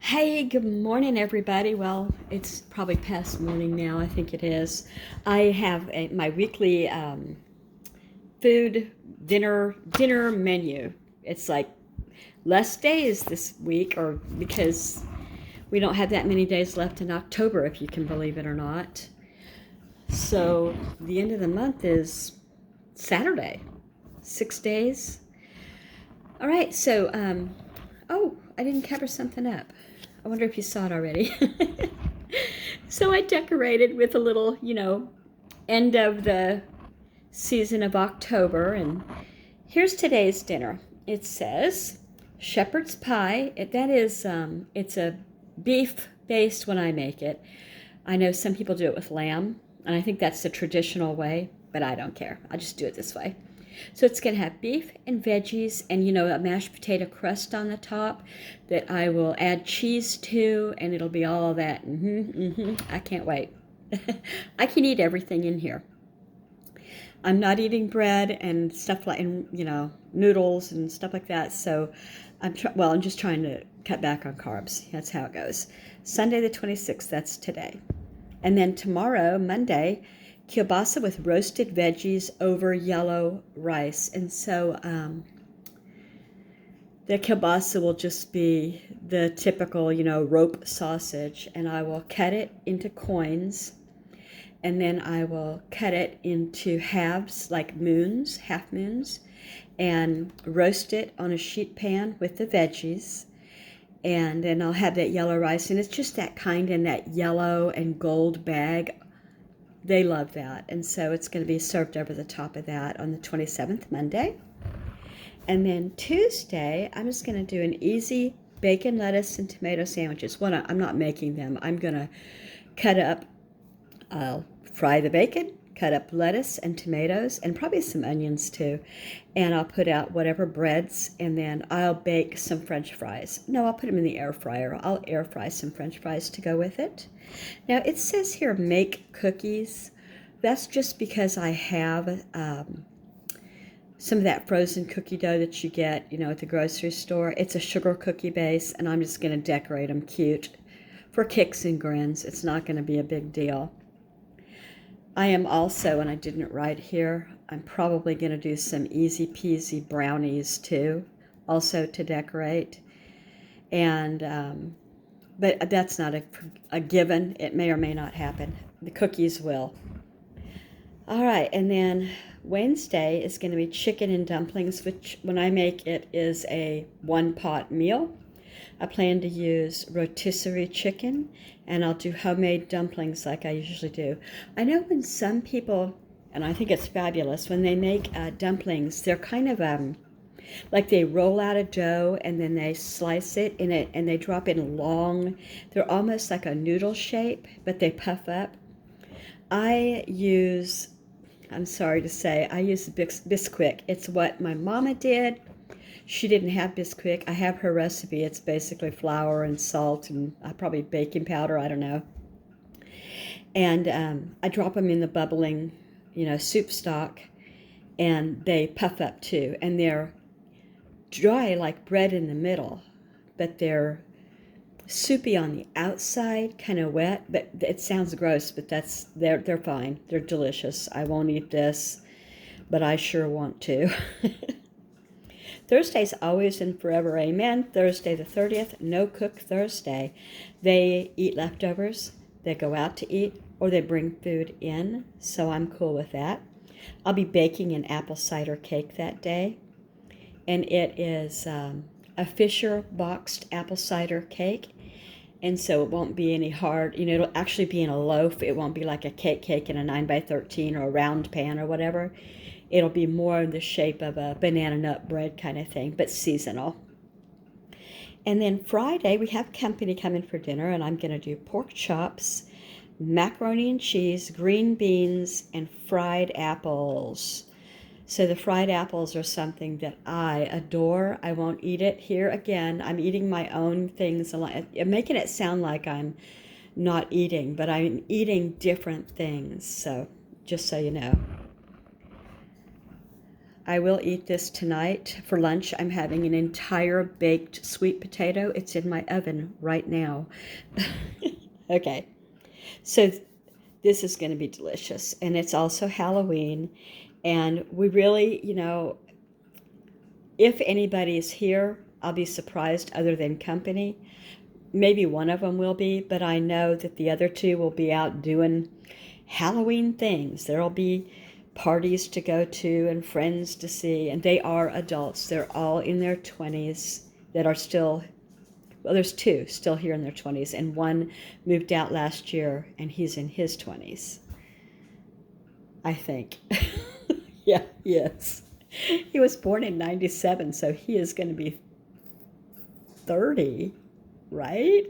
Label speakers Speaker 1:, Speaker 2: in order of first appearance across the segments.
Speaker 1: Hey, good morning, everybody. Well, it's probably past morning now. I think it is. I have my weekly food dinner menu. It's like less days this week, or because we don't have that many days left in October, if you can believe it or not. So the end of the month is Saturday. 6 days. All right. Oh, I didn't cover something up. I wonder if you saw it already. So I decorated with a little, end of the season of October. And here's today's dinner. It says shepherd's pie. It's a beef based when I make it. I know some people do it with lamb, and I think that's the traditional way, but I don't care. I just do it this way. So it's going to have beef and veggies and, a mashed potato crust on the top that I will add cheese to, and it'll be all of that. I can't wait. I can eat everything in here. I'm not eating bread and stuff like, noodles and stuff like that. So I'm just trying to cut back on carbs. That's how it goes. Sunday the 26th, that's today. And then tomorrow, Monday, kielbasa with roasted veggies over yellow rice. And so the kielbasa will just be the typical, rope sausage. And I will cut it into coins. And then I will cut it into halves, like moons, half moons, and roast it on a sheet pan with the veggies. And then I'll have that yellow rice. And it's just that kind in that yellow and gold bag. They love that. And so it's going to be served over the top of that on the 27th, Monday. And then Tuesday, I'm just going to do an easy bacon, lettuce, and tomato sandwiches. Well, I'm not making them. I'm going to cut up, I'll fry the bacon, cut up lettuce and tomatoes, and probably some onions too. And I'll put out whatever breads, and then I'll bake some French fries. No, I'll put them in the air fryer. I'll air fry some French fries to go with it. Now, it says here, make cookies. That's just because I have some of that frozen cookie dough that you get, at the grocery store. It's a sugar cookie base, and I'm just going to decorate them cute for kicks and grins. It's not going to be a big deal. I am also, and I didn't write here, I'm probably going to do some easy peasy brownies too, also to decorate. And but that's not a given. It may or may not happen. The cookies will. All right, and then Wednesday is going to be chicken and dumplings, which when I make it is a one-pot meal. I plan to use rotisserie chicken, and I'll do homemade dumplings like I usually do. I know when some people, and I think it's fabulous, when they make dumplings, they're kind of like they roll out a dough and then they slice it in it and they drop in long. They're almost like a noodle shape, but they puff up. I'm sorry to say, I use Bisquick. It's what my mama did. She didn't have Bisquick. I have her recipe. It's basically flour and salt and probably baking powder. I don't know. And I drop them in the bubbling, soup stock, and they puff up too. And they're dry like bread in the middle, but they're soupy on the outside, kind of wet. But it sounds gross, but they're fine. They're delicious. I won't eat this, but I sure want to. Thursday's always and forever, amen. Thursday the 30th, no cook Thursday. They eat leftovers, they go out to eat, or they bring food in, so I'm cool with that. I'll be baking an apple cider cake that day, and it is a Fisher boxed apple cider cake, and so it won't be any hard, it'll actually be in a loaf. It won't be like a cake in a 9x13 or a round pan or whatever. It'll be more in the shape of a banana nut bread kind of thing, but seasonal. And then Friday, we have company coming for dinner, and I'm going to do pork chops, macaroni and cheese, green beans, and fried apples. So the fried apples are something that I adore. I won't eat it. Here again, I'm eating my own things. I'm making it sound like I'm not eating, but I'm eating different things. So just so you know. I will eat this tonight. For lunch, I'm having an entire baked sweet potato. It's in my oven right now. Okay, so this is going to be delicious. And it's also Halloween. And we really, if anybody's here, I'll be surprised other than company. Maybe one of them will be, but I know that the other two will be out doing Halloween things. There'll be parties to go to and friends to see, and they are adults. They're all in their 20s that are still, well, there's two still here in their 20s, and one moved out last year, and he's in his 20s, I think. Yeah, yes. He was born in 97, so he is going to be 30, right?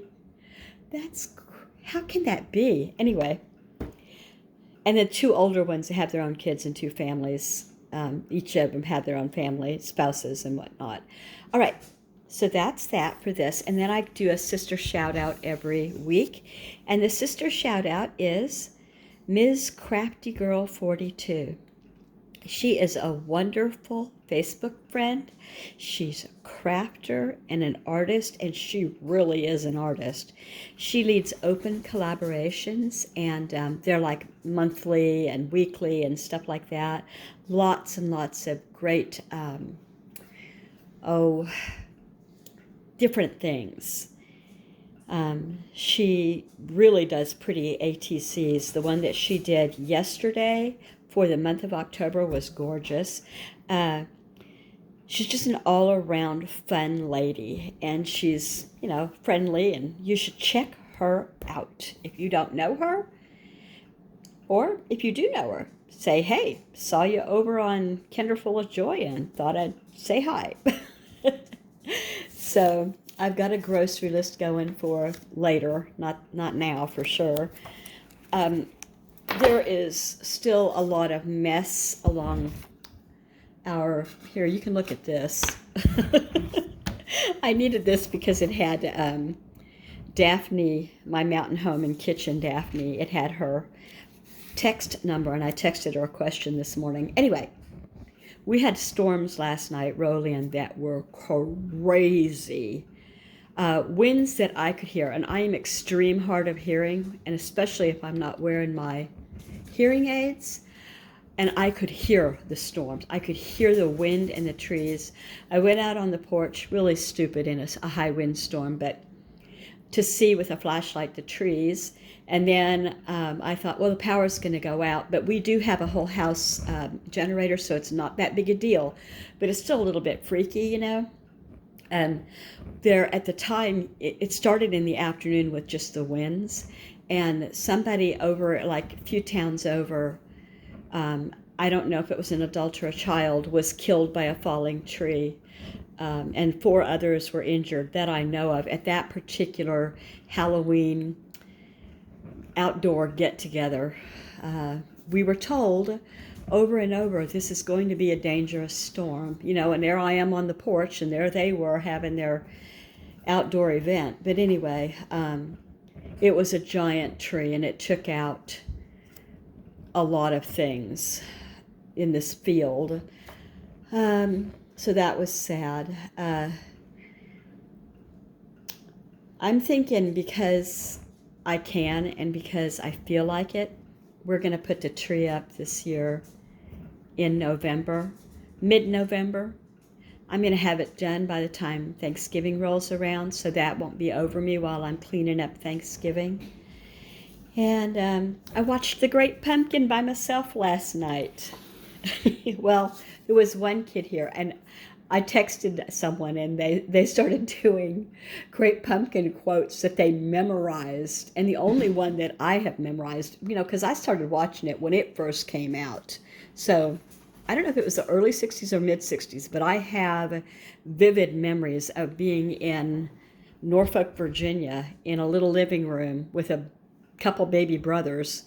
Speaker 1: How can that be? Anyway, and the two older ones have their own kids and two families. Each of them have their own family, spouses and whatnot. All right, so that's that for this. And then I do a sister shout out every week. And the sister shout out is Ms. Crafty Girl 42. She is a wonderful Facebook friend. She's a crafter and an artist, and she really is an artist. She leads open collaborations, and they're like monthly and weekly and stuff like that. Lots and lots of great, different things. She really does pretty ATCs. The one that she did yesterday for the month of October was gorgeous. She's just an all-around fun lady, and she's, friendly, and you should check her out. If you don't know her, or if you do know her, say, hey, saw you over on Kinderful of Joy and thought I'd say hi. So I've got a grocery list going for later, not now for sure. There is still a lot of mess along here, you can look at this. I needed this because it had Daphne, my mountain home and kitchen Daphne, it had her text number, and I texted her a question this morning. Anyway, we had storms last night roll in that were crazy. Winds that I could hear, and I am extreme hard of hearing, and especially if I'm not wearing my hearing aids, and I could hear the storms. I could hear the wind and the trees. I went out on the porch, really stupid in a high wind storm, but to see with a flashlight the trees. And then I thought, well, the power's going to go out, but we do have a whole house generator, so it's not that big a deal, but it's still a little bit freaky, And there at the time, it started in the afternoon with just the winds, and somebody over, like a few towns over, I don't know if it was an adult or a child, was killed by a falling tree, and 4 others were injured that I know of at that particular Halloween outdoor get-together. We were told over and over, this is going to be a dangerous storm, and there I am on the porch, and there they were having their outdoor event. But anyway, it was a giant tree, and it took out a lot of things in this field. So that was sad. I'm thinking, because I can and because I feel like it, we're going to put the tree up this year in November, mid-November. I'm going to have it done by the time Thanksgiving rolls around, so that won't be over me while I'm cleaning up Thanksgiving. And I watched The Great Pumpkin by myself last night. Well, there was one kid here, and I texted someone, and they started doing Great Pumpkin quotes that they memorized. And the only one that I have memorized, because I started watching it when it first came out. So I don't know if it was the early 60s or mid 60s, but I have vivid memories of being in Norfolk, Virginia, in a little living room with a couple baby brothers,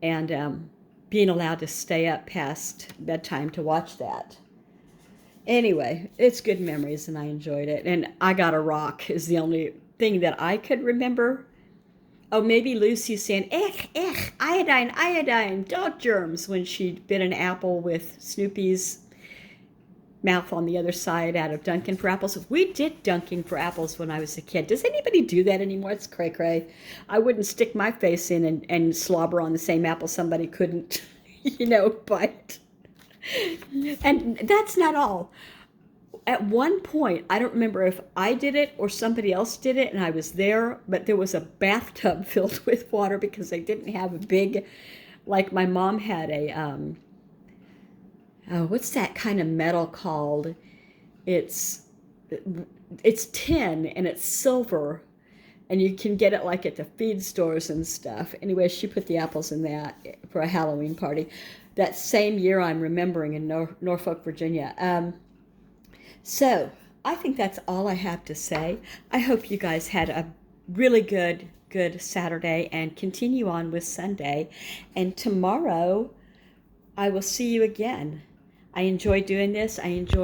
Speaker 1: and being allowed to stay up past bedtime to watch that. Anyway, it's good memories, and I enjoyed it. And I Got a Rock is the only thing that I could remember. Oh, maybe Lucy saying, iodine, iodine, dog germs, when she bit an apple with Snoopy's mouth on the other side out of Dunkin' for apples. We did Dunkin' for apples when I was a kid. Does anybody do that anymore? It's cray cray. I wouldn't stick my face in and slobber on the same apple somebody couldn't, bite. And that's not all. At one point, I don't remember if I did it or somebody else did it, and I was there, but there was a bathtub filled with water because they didn't have a big, like my mom had a, what's that kind of metal called? It's tin and it's silver, and you can get it like at the feed stores and stuff. Anyway, she put the apples in that for a Halloween party. That same year, I'm remembering, in Norfolk, Virginia. So I think that's all I have to say. I hope you guys had a really good Saturday and continue on with Sunday. And tomorrow I will see you again. I enjoy doing this. I enjoy